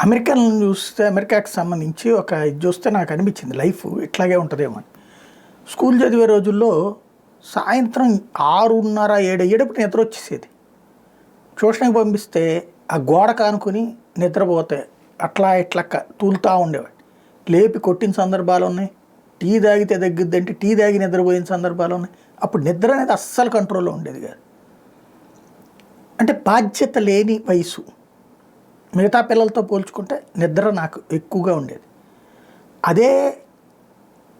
American చూస్తే అమెరికాకి సంబంధించి ఒక ఇది చూస్తే నాకు అనిపించింది లైఫ్ ఇట్లాగే ఉంటుందేమో అని. స్కూల్ చదివే రోజుల్లో సాయంత్రం 6:30, 7 అయ్యేటప్పుడు నిద్ర వచ్చేసేది. ట్యూషన్కి పంపిస్తే ఆ గోడ కానుకొని నిద్రపోతే అట్లా ఇట్లా తూలుతూ ఉండేవాడు. లేపి కొట్టిన సందర్భాలు ఉన్నాయి. టీ తాగితే తగ్గిద్దంటే టీ తాగి నిద్రపోయిన సందర్భాలు ఉన్నాయి. అప్పుడు నిద్ర అనేది అస్సలు కంట్రోల్లో ఉండేది కాదు. అంటే బాధ్యత లేని వయసు. మిగతా పిల్లలతో పోల్చుకుంటే నిద్ర నాకు ఎక్కువగా ఉండేది. అదే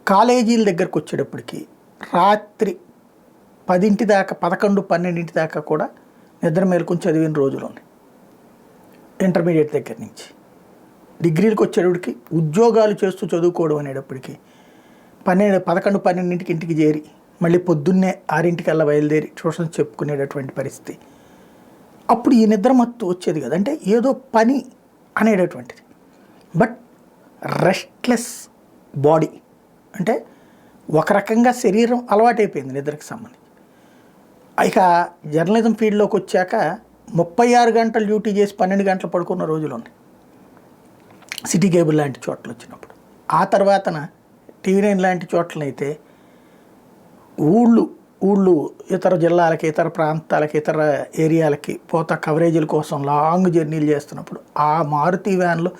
కాలేజీల దగ్గరకు వచ్చేటప్పటికి రాత్రి 10 దాకా 11, 12 దాకా కూడా నిద్ర మేలుకొని చదివిన రోజులు ఉన్నాయి. ఇంటర్మీడియట్ దగ్గర నుంచి డిగ్రీలకు వచ్చేటప్పటికి ఉద్యోగాలు చేస్తూ చదువుకోవడం అనేటప్పటికి 11, 12 ఇంటికి చేరి మళ్ళీ పొద్దున్నే 6 బయలుదేరి ట్యూషన్ చెప్పుకునేటటువంటి పరిస్థితి. అప్పుడు ఈ నిద్ర మత్తు వచ్చేది కదా, అంటే ఏదో పని అనేటటువంటిది. బట్ రెస్ట్లెస్ బాడీ, అంటే ఒక రకంగా శరీరం అలవాటైపోయింది నిద్రకు సంబంధించి. ఇక జర్నలిజం ఫీల్డ్లోకి వచ్చాక 36 గంటలు డ్యూటీ చేసి 12 గంటలు పడుకున్న రోజులు ఉన్నాయి సిటీ కేబుల్ లాంటి చోట్ల వచ్చినప్పుడు. ఆ తర్వాతన TV9 లాంటి చోట్లనైతే ఊళ్ళు ఇతర జిల్లాలకి, ఇతర ప్రాంతాలకి, ఇతర ఏరియాలకి పోతా కవరేజీల కోసం లాంగ్ జర్నీలు చేస్తున్నప్పుడు ఆ మారుతి వ్యాన్లో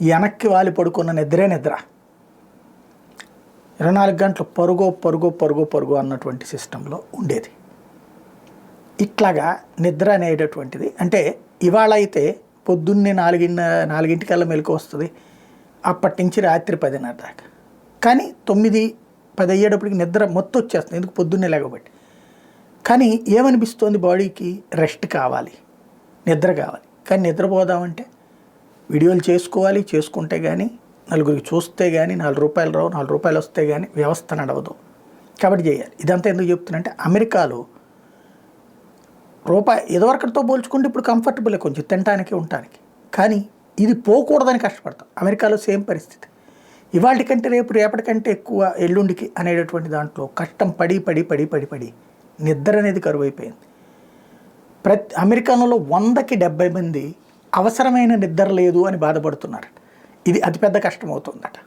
వెనక్కి వాలి పడుకున్న నిద్రే నిద్ర. 24 గంటలు పరుగు అన్నటువంటి సిస్టంలో ఉండేది. ఇట్లాగా నిద్ర అనేటటువంటిది, అంటే ఇవాళ అయితే పొద్దున్నే 4 మెలకు వస్తుంది, అప్పటి నుంచి రాత్రి 10:30 దాకా. కానీ 9, 10 అయ్యేటప్పటికి నిద్ర మొత్తం వచ్చేస్తుంది, ఎందుకు పొద్దున్నే లేకపోతే. కానీ ఏమనిపిస్తుంది, బాడీకి రెస్ట్ కావాలి, నిద్ర కావాలి. కానీ నిద్రపోదామంటే వీడియోలు చేసుకోవాలి, చేసుకుంటే కానీ నలుగురికి చూస్తే కానీ 4 రూపాయలు రావు, 4 రూపాయలు వస్తే కానీ వ్యవస్థ నడవదు. కాబట్టి చేయాలి. ఇదంతా ఎందుకు చెప్తున్నంటే అమెరికాలో రూపాయి ఇదివరకటితో పోల్చుకుంటే ఇప్పుడు కంఫర్టబుల్ కొంచెం తినడానికి ఉండటానికి. కానీ ఇది పోకూడదని కష్టపడతాం. అమెరికాలో సేమ్ పరిస్థితి. ఇవాళ కంటే రేపటికంటే ఎక్కువ ఎల్లుండికి అనేటటువంటి దాంట్లో కష్టం పడి నిద్ర అనేది కరువైపోయింది. అమెరికాలో 100కి 70 మంది అవసరమైన నిద్ర లేదు అని బాధపడుతున్నారు. ఇది అతిపెద్ద కష్టం అవుతుందట.